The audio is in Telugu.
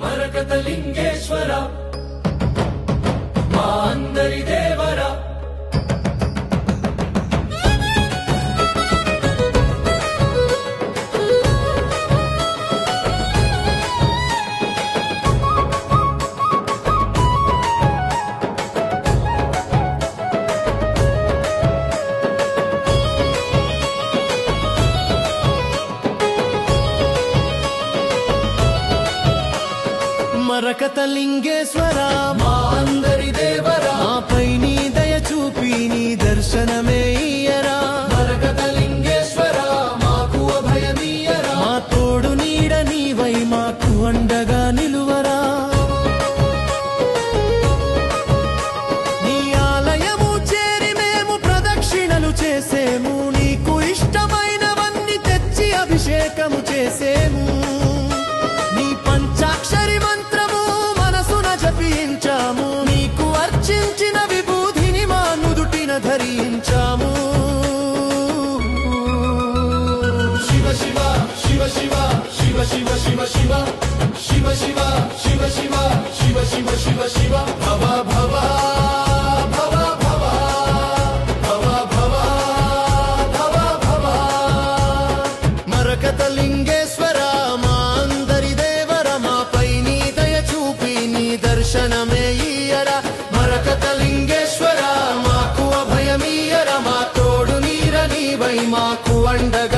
మరకతలింగేశ్వర మా అందరి దేవరా మరకతలింగేశ్వర మా అందరి దేవరా మాపై నీ దయ చూపి నీ దర్శనమే ఇయ్యరా. మరకతలింగేశ్వర మాకు అభయమీయరా మా తోడు నీడ నీవై మాకు అండగా నిలువరా. నీ ఆలయము చేరి మేము ప్రదక్షిణలు చేసేము, నీకు ఇష్టమైనవన్నీ తెచ్చి అభిషేకము చేసేము. నీ పంచాక్షరి మంత్రము మనసున జపించాము, నీకు అర్చించిన విభూతిని మా నుదుటిన ధరించాము. శివ శివ శివ శివ శివ శివ శివ శివ శివ శివ శివ శివ శివ శివ శివ శివ భవ భవ భవ భవ భవ భవ భవ భవ మరకతలింగేశ్వర మా అందరి దేవర మాపై నీ దయ చూపి నీ దర్శనమే ఇయ్యరా. మరకతలింగేశ్వర మాకు అభయమీయర మా తోడు నీర నీవై మాకు అండగా